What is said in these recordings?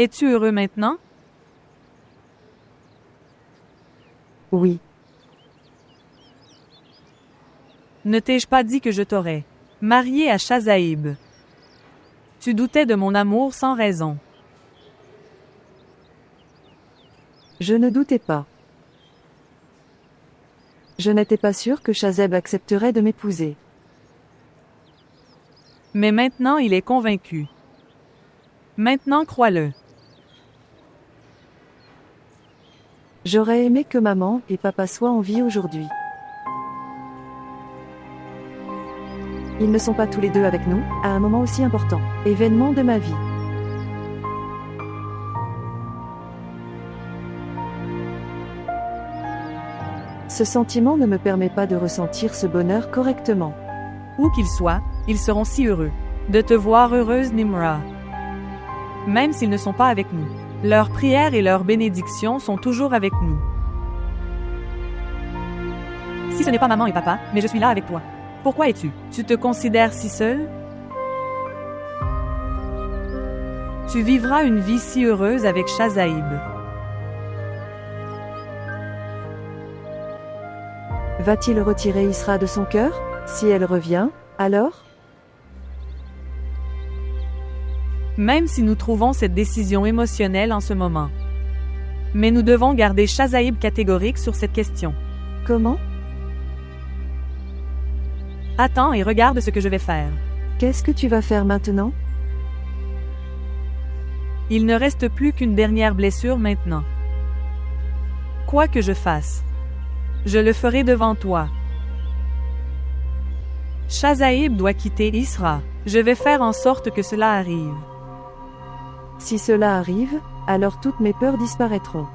Es-tu heureux maintenant? Oui. Ne t'ai-je pas dit que je t'aurais marié à Chazaïb? Tu doutais de mon amour sans raison. Je ne doutais pas. Je n'étais pas sûr que Chazeb accepterait de m'épouser. Mais maintenant il est convaincu. Maintenant crois-le. J'aurais aimé que maman et papa soient en vie aujourd'hui. Ils ne sont pas tous les deux avec nous, à un moment aussi important, événement de ma vie. Ce sentiment ne me permet pas de ressentir ce bonheur correctement. Où qu'ils soient, ils seront si heureux de te voir heureuse, Nimra. Même s'ils ne sont pas avec nous. Leurs prières et leurs bénédictions sont toujours avec nous. Si ce n'est pas maman et papa, mais je suis là avec toi. Pourquoi es-tu? Tu te considères si seul? Tu vivras une vie si heureuse avec Chazaïb. Va-t-il retirer Isra de son cœur? Si elle revient, alors? Même si nous trouvons cette décision émotionnelle en ce moment. Mais nous devons garder Chazaïb catégorique sur cette question. Comment? Attends et regarde ce que je vais faire. Qu'est-ce que tu vas faire maintenant? Il ne reste plus qu'une dernière blessure maintenant. Quoi que je fasse, je le ferai devant toi. Chazaïb doit quitter Isra. Je vais faire en sorte que cela arrive. Si cela arrive, alors toutes mes peurs disparaîtront.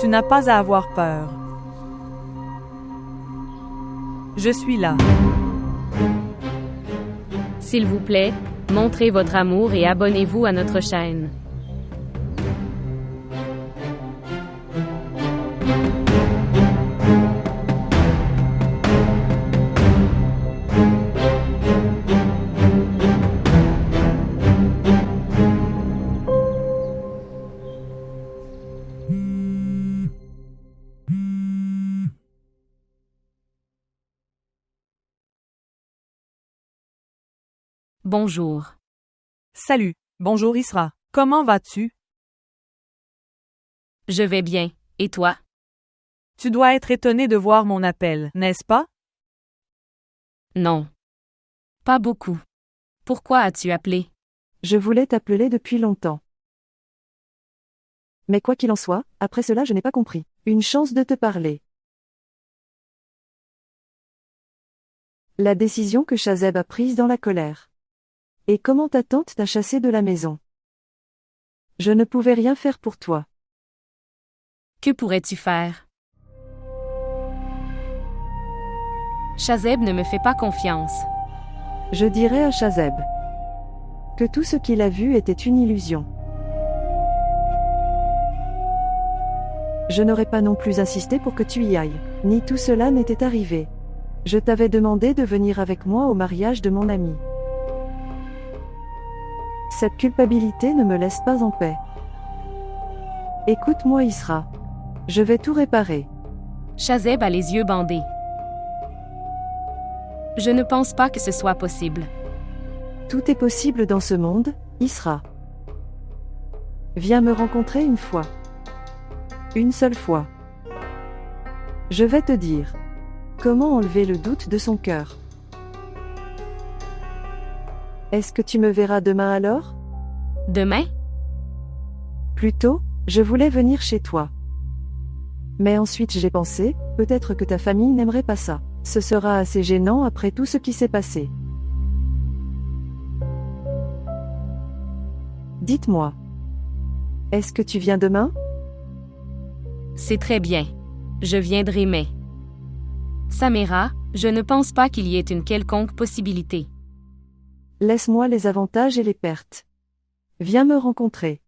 Tu n'as pas à avoir peur. Je suis là. S'il vous plaît, montrez votre amour et abonnez-vous à notre chaîne. Bonjour. Salut. Bonjour Isra. Comment vas-tu? Je vais bien. Et toi? Tu dois être étonné de voir mon appel, n'est-ce pas? Non. Pas beaucoup. Pourquoi as-tu appelé? Je voulais t'appeler depuis longtemps. Mais quoi qu'il en soit, après cela je n'ai pas compris. Une chance de te parler. La décision que Chazeb a prise dans la colère. Et comment ta tante t'a chassé de la maison. Je ne pouvais rien faire pour toi. Que pourrais-tu faire? Chazeb ne me fait pas confiance. Je dirais à Chazeb que tout ce qu'il a vu était une illusion. Je n'aurais pas non plus insisté pour que tu y ailles, ni tout cela n'était arrivé. Je t'avais demandé de venir avec moi au mariage de mon ami. Cette culpabilité ne me laisse pas en paix. Écoute-moi Isra. Je vais tout réparer. Chazeb a les yeux bandés. Je ne pense pas que ce soit possible. Tout est possible dans ce monde, Isra. Viens me rencontrer une fois. Une seule fois. Je vais te dire comment enlever le doute de son cœur. Est-ce que tu me verras demain alors? Demain? Plutôt, je voulais venir chez toi. Mais ensuite j'ai pensé, peut-être que ta famille n'aimerait pas ça. Ce sera assez gênant après tout ce qui s'est passé. Dites-moi. Est-ce que tu viens demain? C'est très bien. Je viendrai mais... Samira, je ne pense pas qu'il y ait une quelconque possibilité. Laisse-moi les avantages et les pertes. Viens me rencontrer.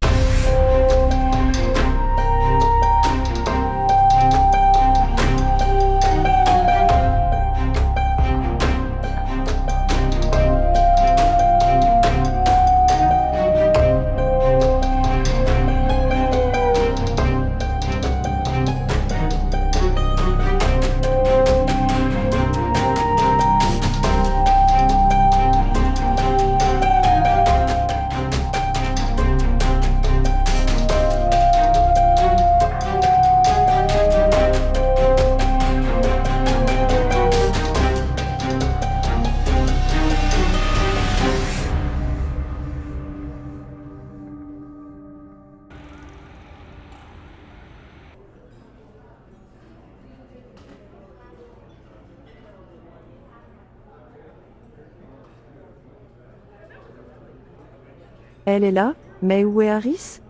Elle est là, mais où est Harris?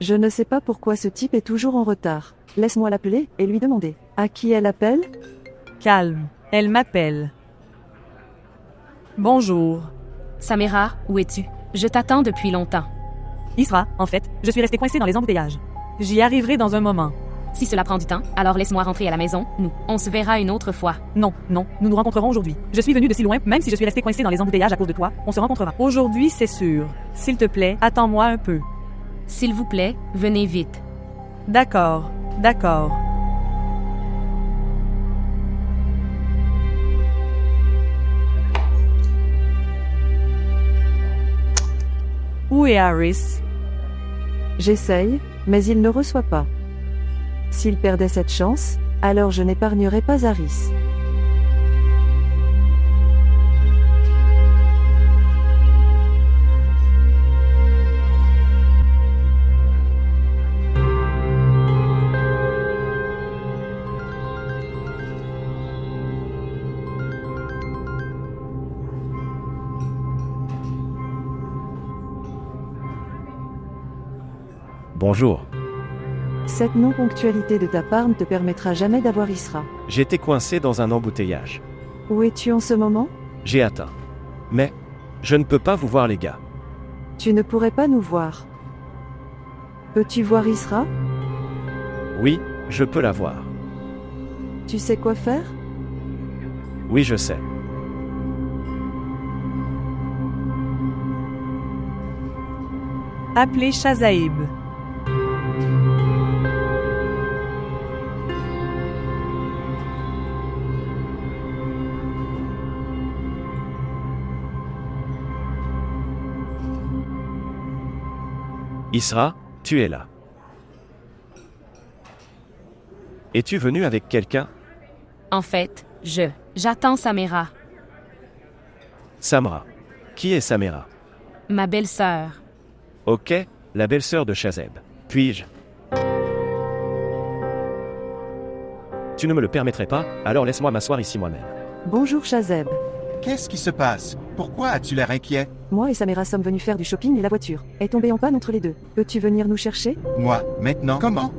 Je ne sais pas pourquoi ce type est toujours en retard. Laisse-moi l'appeler et lui demander. À qui elle appelle? Calme. Elle m'appelle. Bonjour. Samira, où es-tu? Je t'attends depuis longtemps. Isra, en fait, je suis restée coincée dans les embouteillages. J'y arriverai dans un moment. Si cela prend du temps, alors laisse-moi rentrer à la maison, on se verra une autre fois. Non, nous nous rencontrerons aujourd'hui. Je suis venue de si loin, même si je suis restée coincée dans les embouteillages à cause de toi, on se rencontrera. Aujourd'hui, c'est sûr. S'il te plaît, attends-moi un peu. S'il vous plaît, venez vite. D'accord. Où est Harris? J'essaye, mais il ne reçoit pas. S'il perdait cette chance, alors je n'épargnerais pas Harris. Bonjour. Cette non-ponctualité de ta part ne te permettra jamais d'avoir Isra. J'étais coincé dans un embouteillage. Où es-tu en ce moment? J'ai atteint. Mais, je ne peux pas vous voir les gars. Tu ne pourrais pas nous voir. Peux-tu voir Isra? Oui, je peux la voir. Tu sais quoi faire? Oui, je sais. Appelez Shazaib. Isra, tu es là. Es-tu venu avec quelqu'un? En fait, j'attends Samira, Samra. Qui est Samira? ma belle-sœur. Ok, la belle-sœur de Shazeb. Puis-je? Tu ne me le permettrais pas, alors laisse-moi m'asseoir ici moi-même. Bonjour Shazeb. Qu'est-ce qui se passe? Pourquoi as-tu l'air inquiet? Moi et Samira sommes venus faire du shopping et la voiture est tombée en panne entre les deux. Peux-tu venir nous chercher? Moi, maintenant? Comment?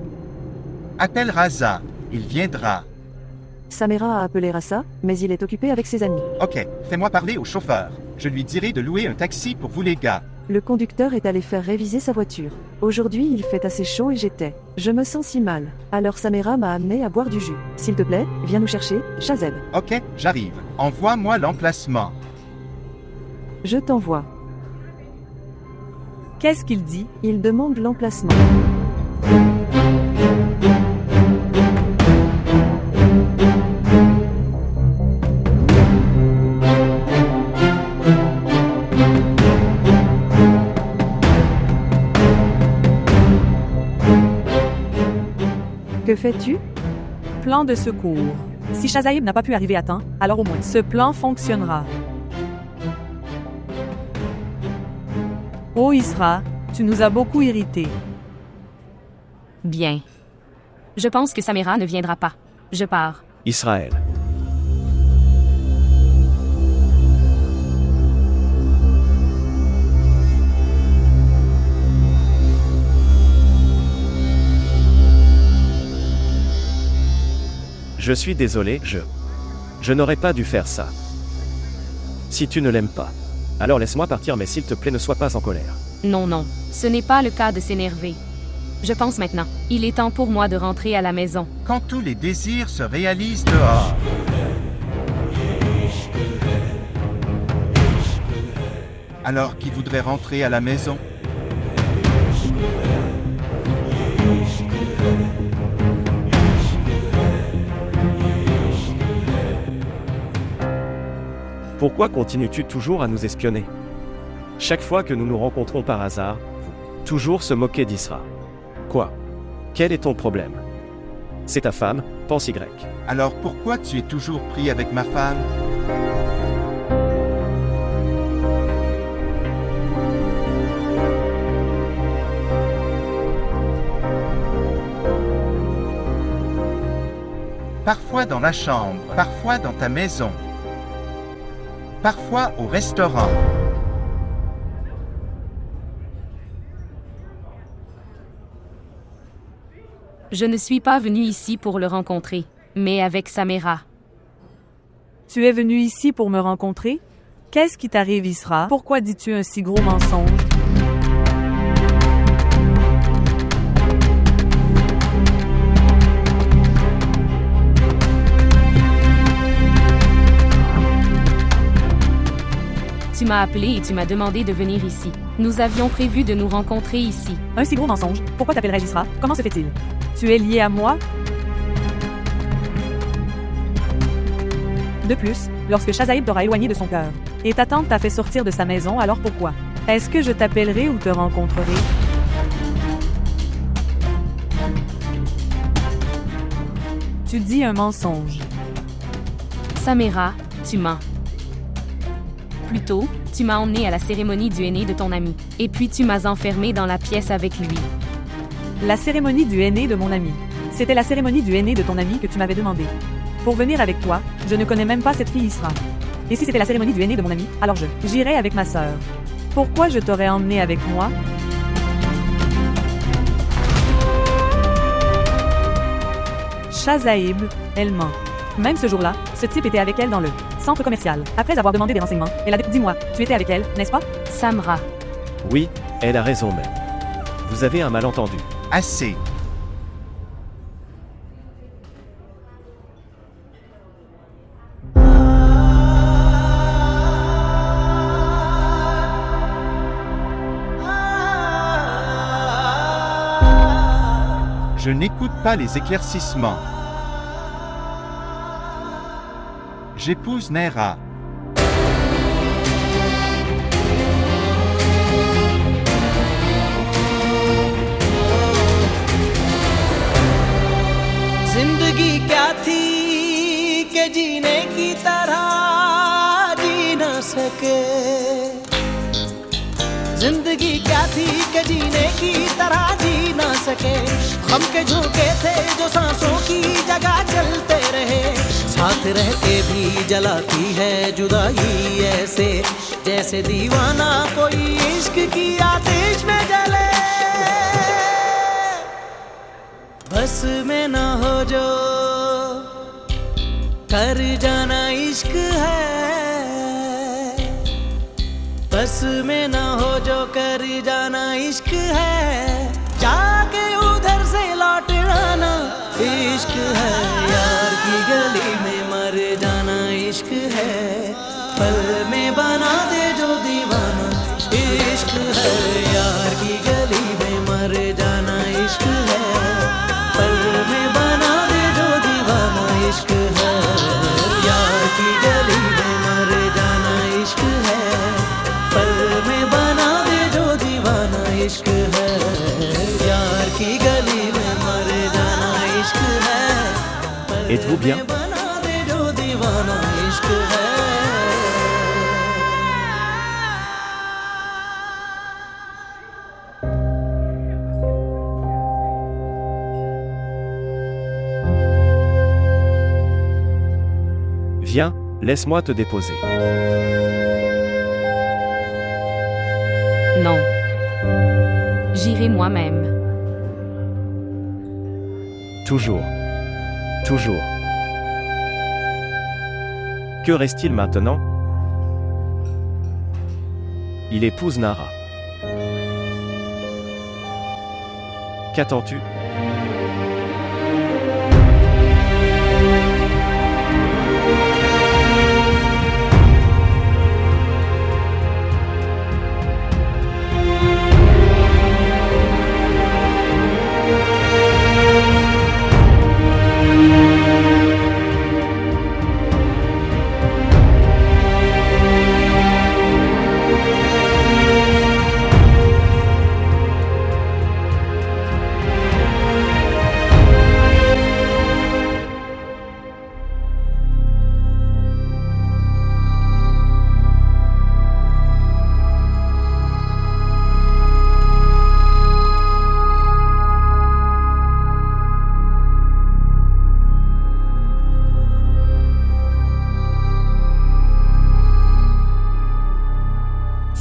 Appelle Raza. Il viendra. Samira a appelé Rassa, mais il est occupé avec ses amis. Ok, fais-moi parler au chauffeur. Je lui dirai de louer un taxi pour vous les gars. Le conducteur est allé faire réviser sa voiture. Aujourd'hui, il fait assez chaud et je me sens si mal. Alors Samira m'a amené à boire du jus. S'il te plaît, viens nous chercher, Shazeb. Ok, j'arrive. Envoie-moi l'emplacement. Je t'envoie. Qu'est-ce qu'il dit? Il demande l'emplacement. Que fais-tu? Plan de secours. Si Shazaib n'a pas pu arriver à temps, alors au moins ce plan fonctionnera. Oh Isra, tu nous as beaucoup irrités. Bien. Je pense que Samira ne viendra pas. Je pars. Israël. Je suis désolé, je n'aurais pas dû faire ça. Si tu ne l'aimes pas, alors laisse-moi partir, mais s'il te plaît, ne sois pas en colère. Non, ce n'est pas le cas de s'énerver. Je pense maintenant. Il est temps pour moi de rentrer à la maison. Quand tous les désirs se réalisent dehors. Alors qui voudrait rentrer à la maison? Pourquoi continues-tu toujours à nous espionner? Chaque fois que nous nous rencontrons par hasard, vous toujours se moquer d'Isra. Quoi? Quel est ton problème? C'est ta femme, pense Y. Alors pourquoi tu es toujours pris avec ma femme? Parfois dans la chambre, parfois dans ta maison, parfois au restaurant. Je ne suis pas venu ici pour le rencontrer, mais avec Samira. Tu es venu ici pour me rencontrer? Qu'est-ce qui t'arrive, Isra? Pourquoi dis-tu un si gros mensonge? Tu m'as appelé et tu m'as demandé de venir ici. Nous avions prévu de nous rencontrer ici. Un si gros mensonge? Pourquoi t'appellerais-je Isra? Comment se fait-il? Tu es lié à moi? De plus, lorsque Shazaib t'aura éloigné de son cœur, et ta tante t'a fait sortir de sa maison, alors pourquoi? Est-ce que je t'appellerai ou te rencontrerai? Tu dis un mensonge. Samira, tu mens. Plutôt, tu m'as emmené à la cérémonie du aîné de ton ami, et puis tu m'as enfermé dans la pièce avec lui. La cérémonie du aîné de mon ami. C'était la cérémonie du aîné de ton ami que tu m'avais demandé. Pour venir avec toi, je ne connais même pas cette fille Isra. Et si c'était la cérémonie du aîné de mon ami, alors j'irai avec ma sœur. Pourquoi je t'aurais emmené avec moi? Shazaib, elle ment. Même ce jour-là, ce type était avec elle dans le centre commercial. Après avoir demandé des renseignements, elle a dit « Dis-moi, tu étais avec elle, n'est-ce pas? » Samra. Oui, elle a raison même. Vous avez un malentendu. Assez. Je n'écoute pas les éclaircissements. J'épouse Nera. जिंदगी क्या थी कि जीने की तरह जी न सके जिंदगी क्या थी कि जीने की तरह जी न सके हम के झोंके थे जो सांसों की जगह चलते रहे साथ रह के भी जलाती है जुदाई ऐसे जैसे दीवाना कोई इश्क की आतिश में जले बस में न हो जो कर जाना इश्क है बस में न हो जो कर जाना इश्क है जाके उधर से लौट आना इश्क है यार की गली में मर जाना इश्क है पल में बना दे जो दीवाना इश्क है यार की गली में मर जाना इश्क है पल में बना दे जो दीवाना इश्क है यार की गली में मर जाना इश्क है पल में बना दे जो दीवाना इश्क है यार की गली में मर जाना इश्क है Êtes-vous bien? पल में बना दे जो दीवाना इश्क है Viens, laisse-moi te déposer. Non. J'irai moi-même. Toujours. Toujours. Que reste-t-il maintenant? Il épouse Nara. Qu'attends-tu?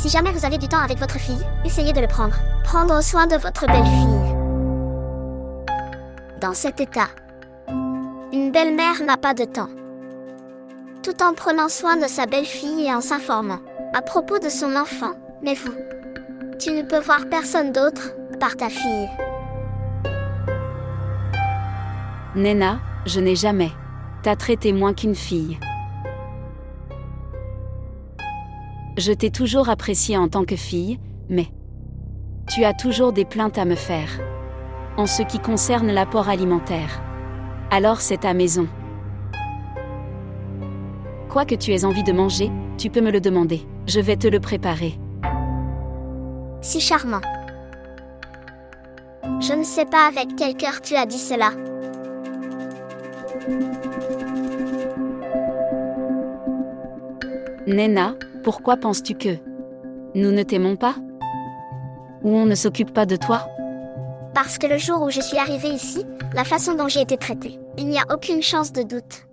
Si jamais vous avez du temps avec votre fille, essayez de le prendre. Prendre soin de votre belle-fille. Dans cet état, une belle-mère n'a pas de temps. Tout en prenant soin de sa belle-fille et en s'informant à propos de son enfant, mais vous, tu ne peux voir personne d'autre par ta fille. Nena, je n'ai jamais. T'as traité moins qu'une fille. Je t'ai toujours appréciée en tant que fille, mais tu as toujours des plaintes à me faire. En ce qui concerne l'apport alimentaire. Alors c'est ta maison. Quoi que tu aies envie de manger, tu peux me le demander. Je vais te le préparer. Si charmant. Je ne sais pas avec quel cœur tu as dit cela. Nena, pourquoi penses-tu que nous ne t'aimons pas? Ou on ne s'occupe pas de toi? Parce que le jour où je suis arrivée ici, la façon dont j'ai été traitée, il n'y a aucune chance de doute.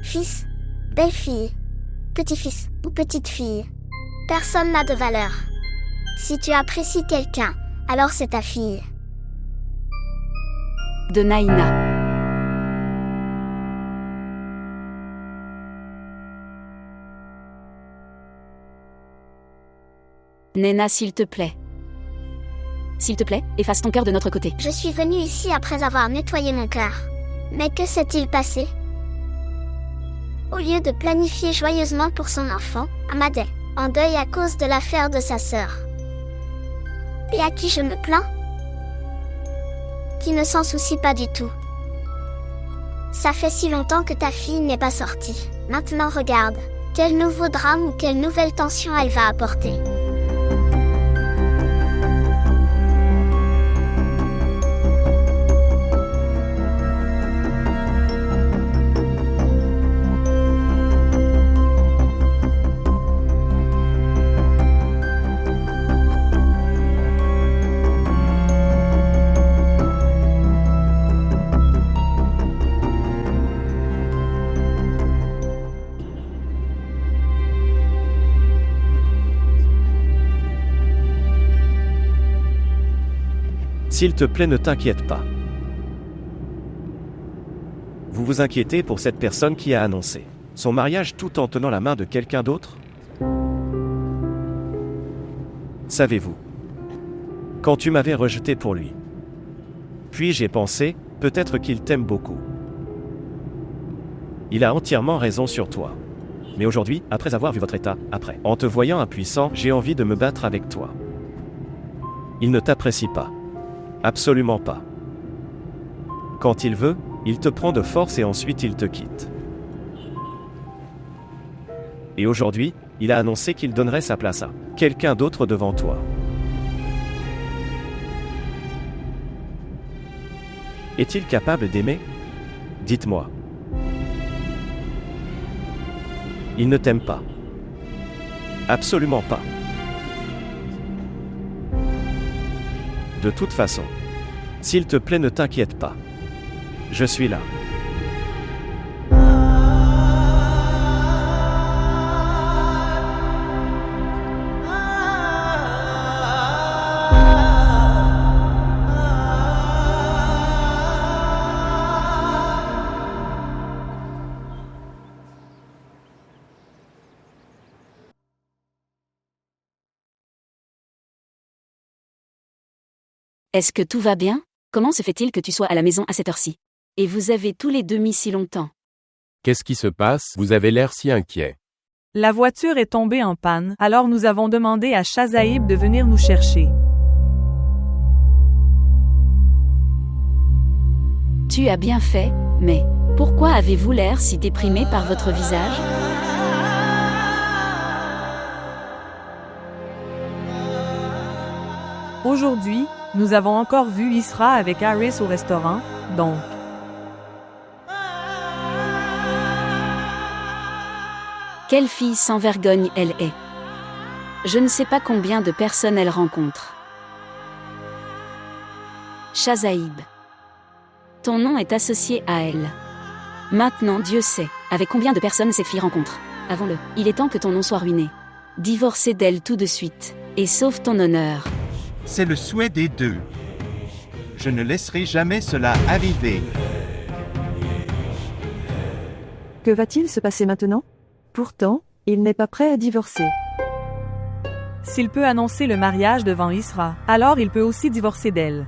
Fils, belle-fille, petit-fils ou petite-fille, personne n'a de valeur. Si tu apprécies quelqu'un, alors c'est ta fille. De Naïna. Nena, s'il te plaît. S'il te plaît, efface ton cœur de notre côté. Je suis venue ici après avoir nettoyé mon cœur. Mais que s'est-il passé? Au lieu de planifier joyeusement pour son enfant, Amadé, en deuil à cause de l'affaire de sa sœur. Et à qui je me plains? Qui ne s'en soucie pas du tout. Ça fait si longtemps que ta fille n'est pas sortie. Maintenant regarde, quel nouveau drame ou quelle nouvelle tension elle va apporter. S'il te plaît, ne t'inquiète pas. Vous vous inquiétez pour cette personne qui a annoncé son mariage tout en tenant la main de quelqu'un d'autre? Savez-vous, quand tu m'avais rejeté pour lui, puis j'ai pensé, peut-être qu'il t'aime beaucoup. Il a entièrement raison sur toi. Mais aujourd'hui, après avoir vu votre état, en te voyant impuissant, j'ai envie de me battre avec toi. Il ne t'apprécie pas. Absolument pas. Quand il veut, il te prend de force et ensuite il te quitte. Et aujourd'hui, il a annoncé qu'il donnerait sa place à quelqu'un d'autre devant toi. Est-il capable d'aimer? Dites-moi. Il ne t'aime pas. Absolument pas. De toute façon, s'il te plaît, ne t'inquiète pas. Je suis là. Est-ce que tout va bien? Comment se fait-il que tu sois à la maison à cette heure-ci? Et vous avez tous les deux mis si longtemps. Qu'est-ce qui se passe? Vous avez l'air si inquiet. La voiture est tombée en panne, alors nous avons demandé à Shazaïb de venir nous chercher. Tu as bien fait, mais pourquoi avez-vous l'air si déprimé par votre visage? Aujourd'hui, nous avons encore vu Isra avec Harris au restaurant, donc. Quelle fille sans vergogne elle est. Je ne sais pas combien de personnes elle rencontre. Shazaïb. Ton nom est associé à elle. Maintenant Dieu sait avec combien de personnes cette fille rencontre. Avant-le. Il est temps que ton nom soit ruiné. Divorcez d'elle tout de suite. Et sauve ton honneur. C'est le souhait des deux. Je ne laisserai jamais cela arriver. Que va-t-il se passer maintenant? Pourtant, il n'est pas prêt à divorcer. S'il peut annoncer le mariage devant Isra, alors il peut aussi divorcer d'elle.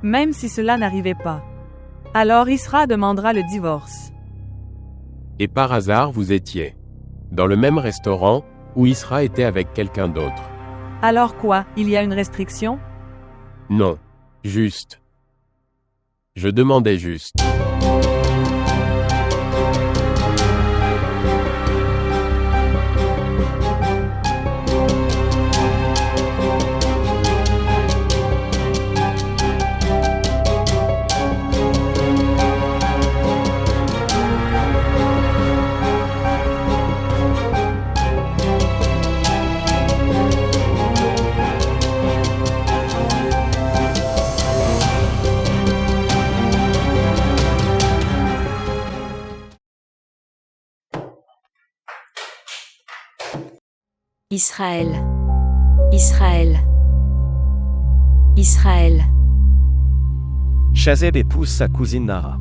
Même si cela n'arrivait pas. Alors Isra demandera le divorce. Et par hasard vous étiez dans le même restaurant où Isra était avec quelqu'un d'autre. Alors quoi, il y a une restriction? Non. Juste. Je demandais juste. Israël. Israël. Israël. Shazeb épouse sa cousine Nara.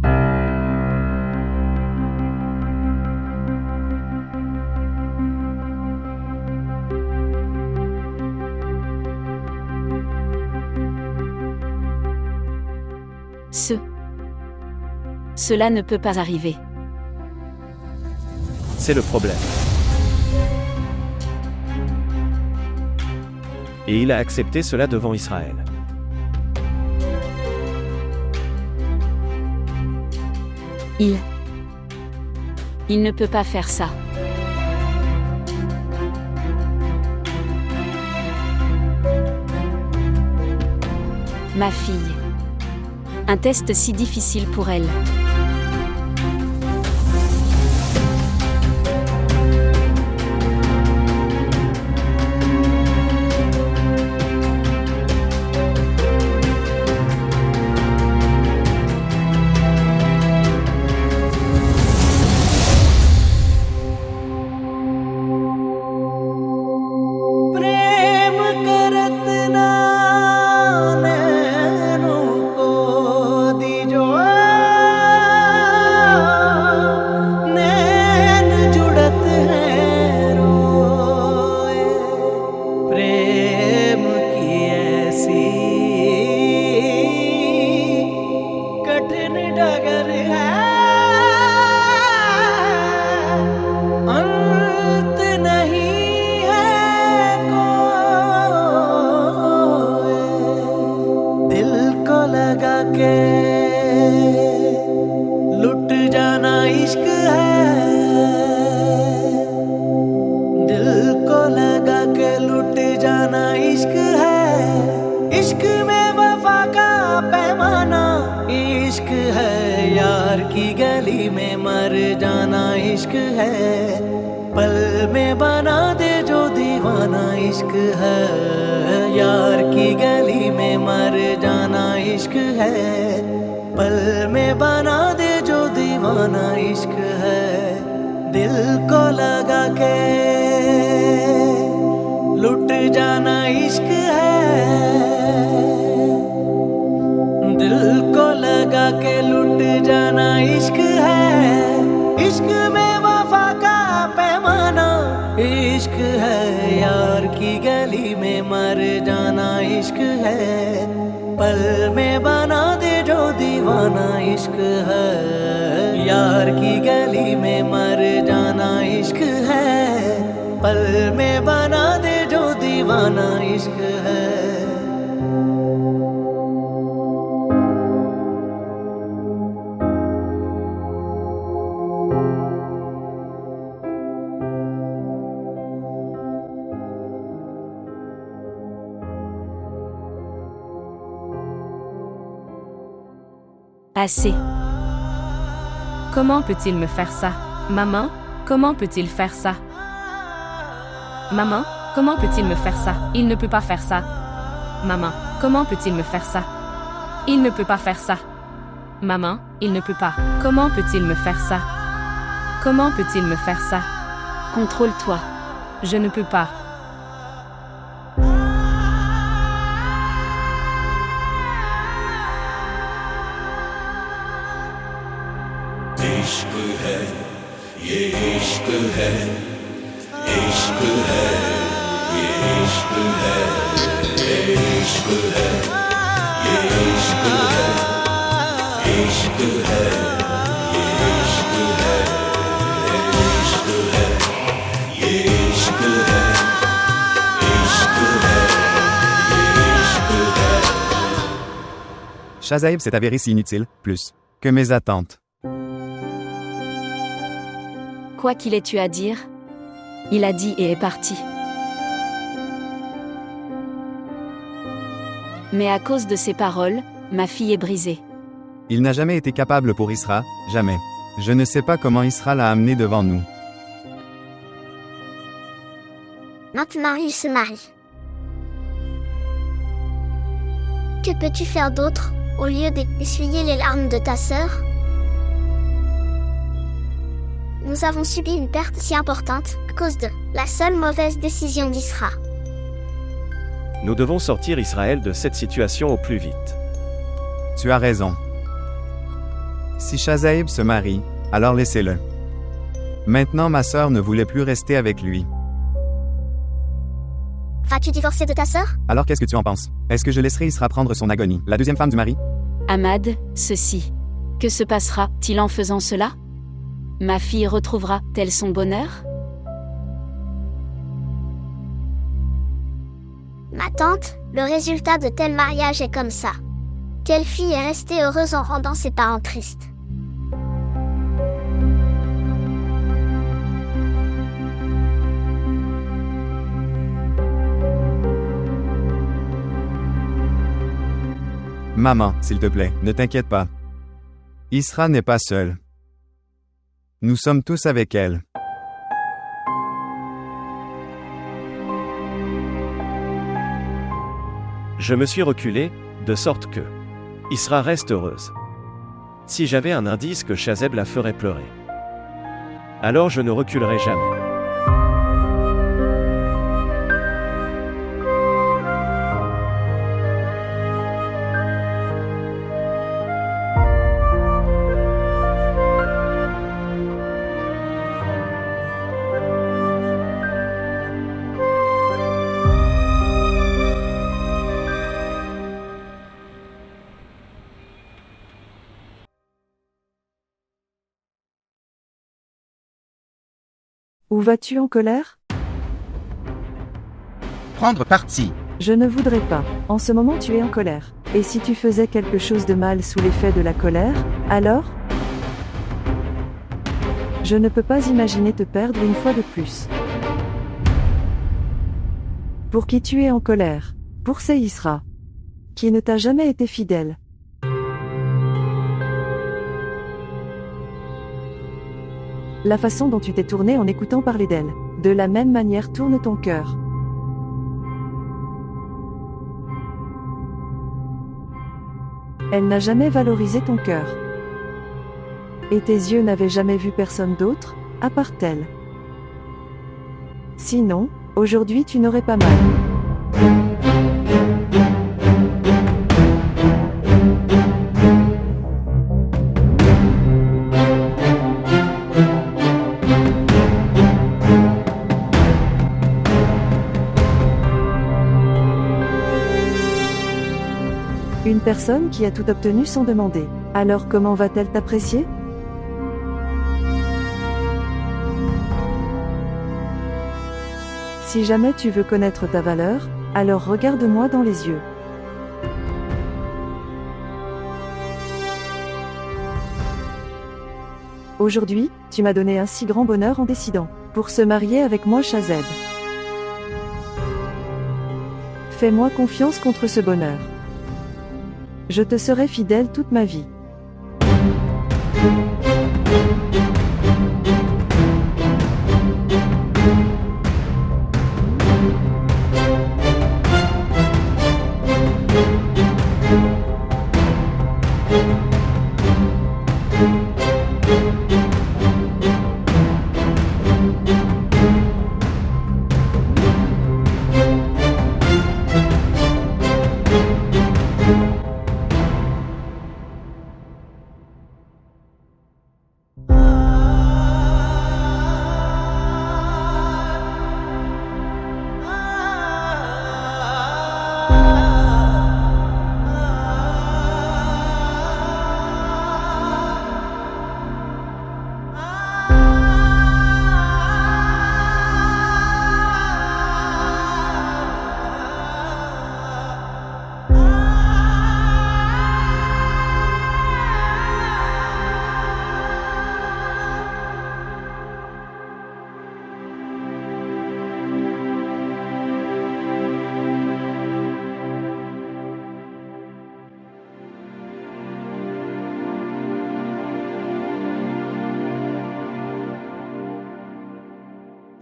Cela ne peut pas arriver. C'est le problème. Et il a accepté cela devant Israël. Il ne peut pas faire ça. Ma fille. Un test si difficile pour elle. Assez. Comment peut-il me faire ça? Maman, comment peut-il faire ça? Maman, comment peut-il me faire ça? Il ne peut pas faire ça. Maman, comment peut-il me faire ça? Il ne peut pas faire ça. Maman, il ne peut pas. Comment peut-il me faire ça? Comment peut-il me faire ça? Contrôle-toi. Je ne peux pas. Shazaib s'est avéré si inutile, plus que mes attentes. Quoi qu'il ait eu à dire, il a dit et est parti. Mais à cause de ses paroles, ma fille est brisée. Il n'a jamais été capable pour Isra, jamais. Je ne sais pas comment Isra l'a amené devant nous. Maintenant il se marie. Que peux-tu faire d'autre, au lieu d'essuyer les larmes de ta sœur? Nous avons subi une perte si importante à cause de la seule mauvaise décision d'Isra. Nous devons sortir Israël de cette situation au plus vite. Tu as raison. Si Shazaib se marie, alors laissez-le. Maintenant ma sœur ne voulait plus rester avec lui. Vas-tu divorcer de ta sœur? Alors qu'est-ce que tu en penses? Est-ce que je laisserai Isra prendre son agonie, la deuxième femme du mari? Ahmad, ceci. Que se passera-t-il en faisant cela? Ma fille retrouvera-t-elle son bonheur? Ma tante, le résultat de tel mariage est comme ça. Quelle fille est restée heureuse en rendant ses parents tristes? Maman, s'il te plaît, ne t'inquiète pas. Isra n'est pas seule. Nous sommes tous avec elle. Je me suis reculé, de sorte que Isra reste heureuse. Si j'avais un indice que Shazeb la ferait pleurer, alors je ne reculerai jamais. Où vas-tu en colère? Prendre parti. Je ne voudrais pas. En ce moment tu es en colère. Et si tu faisais quelque chose de mal sous l'effet de la colère, alors? Je ne peux pas imaginer te perdre une fois de plus. Pour qui tu es en colère? Pour Isra, qui ne t'a jamais été fidèle. La façon dont tu t'es tourné en écoutant parler d'elle. De la même manière tourne ton cœur. Elle n'a jamais valorisé ton cœur. Et tes yeux n'avaient jamais vu personne d'autre, à part elle. Sinon, aujourd'hui tu n'aurais pas mal. Une personne qui a tout obtenu sans demander. Alors comment va-t-elle t'apprécier? Si jamais tu veux connaître ta valeur, alors regarde-moi dans les yeux. Aujourd'hui, tu m'as donné un si grand bonheur en décidant pour se marier avec moi, Shazeb. Fais-moi confiance contre ce bonheur. Je te serai fidèle toute ma vie.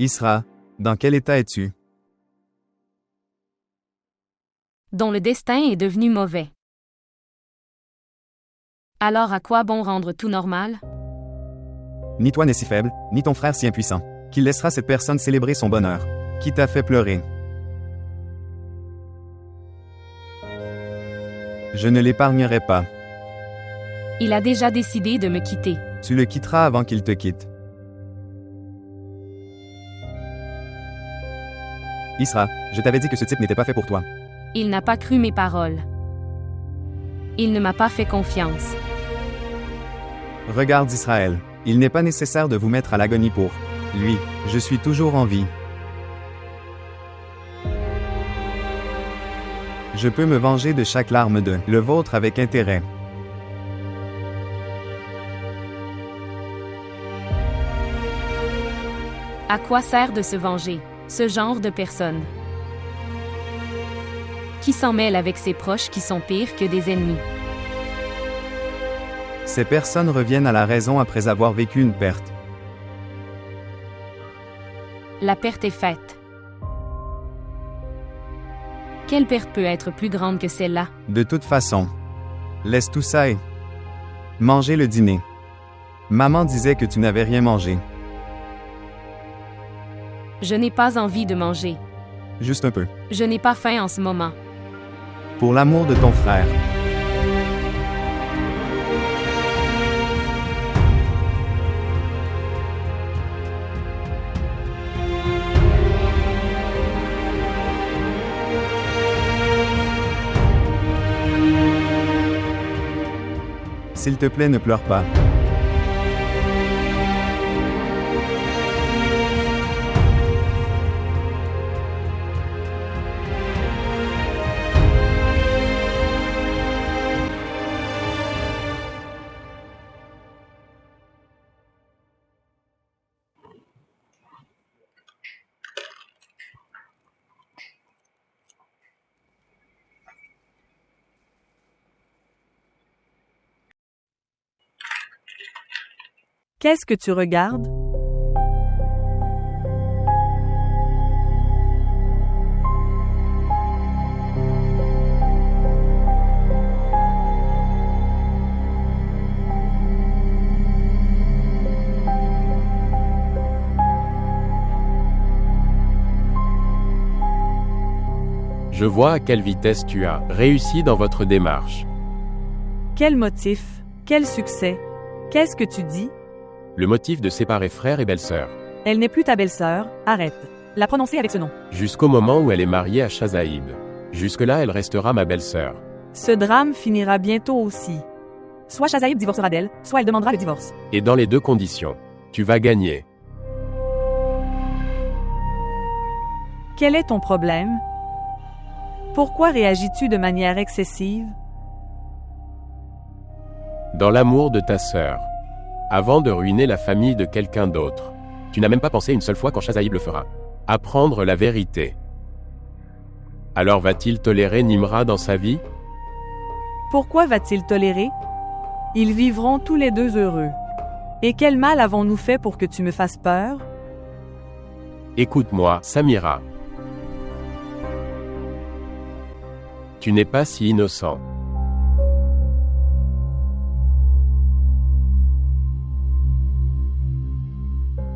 Isra, dans quel état es-tu? Dont le destin est devenu mauvais. Alors à quoi bon rendre tout normal? Ni toi n'est si faible, ni ton frère si impuissant, qu'il laissera cette personne célébrer son bonheur. Qui t'a fait pleurer? Je ne l'épargnerai pas. Il a déjà décidé de me quitter. Tu le quitteras avant qu'il te quitte. Isra, je t'avais dit que ce type n'était pas fait pour toi. Il n'a pas cru mes paroles. Il ne m'a pas fait confiance. Regarde Israël, il n'est pas nécessaire de vous mettre à l'agonie pour lui. Je suis toujours en vie. Je peux me venger de chaque larme de le vôtre avec intérêt. À quoi sert de se venger, ce genre de personne? Qui s'en mêle avec ses proches qui sont pires que des ennemis? Ces personnes reviennent à la raison après avoir vécu une perte. La perte est faite. Quelle perte peut être plus grande que celle-là? De toute façon, laisse tout ça et manger le dîner. Maman disait que tu n'avais rien mangé. Je n'ai pas envie de manger. Juste un peu. Je n'ai pas faim en ce moment. Pour l'amour de ton frère. S'il te plaît, ne pleure pas. Qu'est-ce que tu regardes? Je vois à quelle vitesse tu as réussi dans votre démarche. Quel motif? Quel succès? Qu'est-ce que tu dis? Le motif de séparer frère et belle-sœur. Elle n'est plus ta belle-sœur, arrête. La prononcer avec ce nom. Jusqu'au moment où elle est mariée à Shazaïb. Jusque-là, elle restera ma belle-sœur. Ce drame finira bientôt aussi. Soit Shazaïb divorcera d'elle, soit elle demandera le divorce. Et dans les deux conditions, tu vas gagner. Quel est ton problème? Pourquoi réagis-tu de manière excessive? Dans l'amour de ta sœur. Avant de ruiner la famille de quelqu'un d'autre. Tu n'as même pas pensé une seule fois quand Shazaïb le fera. Apprendre la vérité. Alors va-t-il tolérer Nimra dans sa vie? Pourquoi va-t-il tolérer? Ils vivront tous les deux heureux. Et quel mal avons-nous fait pour que tu me fasses peur? Écoute-moi, Samira. Tu n'es pas si innocent.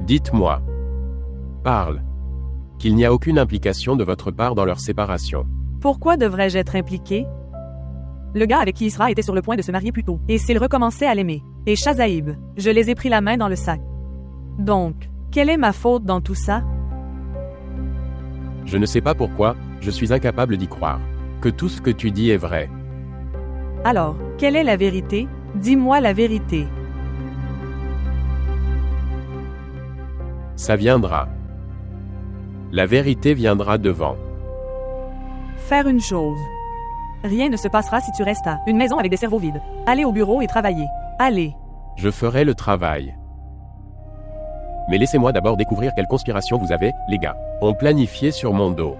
Dites-moi. Parle. Qu'il n'y a aucune implication de votre part dans leur séparation. Pourquoi devrais-je être impliqué? Le gars avec qui Isra était sur le point de se marier plus tôt. Et s'il recommençait à l'aimer. Et Shazaïb, je les ai pris la main dans le sac. Donc, quelle est ma faute dans tout ça? Je ne sais pas pourquoi, je suis incapable d'y croire. Que tout ce que tu dis est vrai. Alors, quelle est la vérité? Dis-moi la vérité. Ça viendra. La vérité viendra devant. Faire une chose. Rien ne se passera si tu restes à une maison avec des cerveaux vides. Allez au bureau et travailler. Allez. Je ferai le travail. Mais laissez-moi d'abord découvrir quelle conspiration vous avez, les gars. On planifié sur mon dos.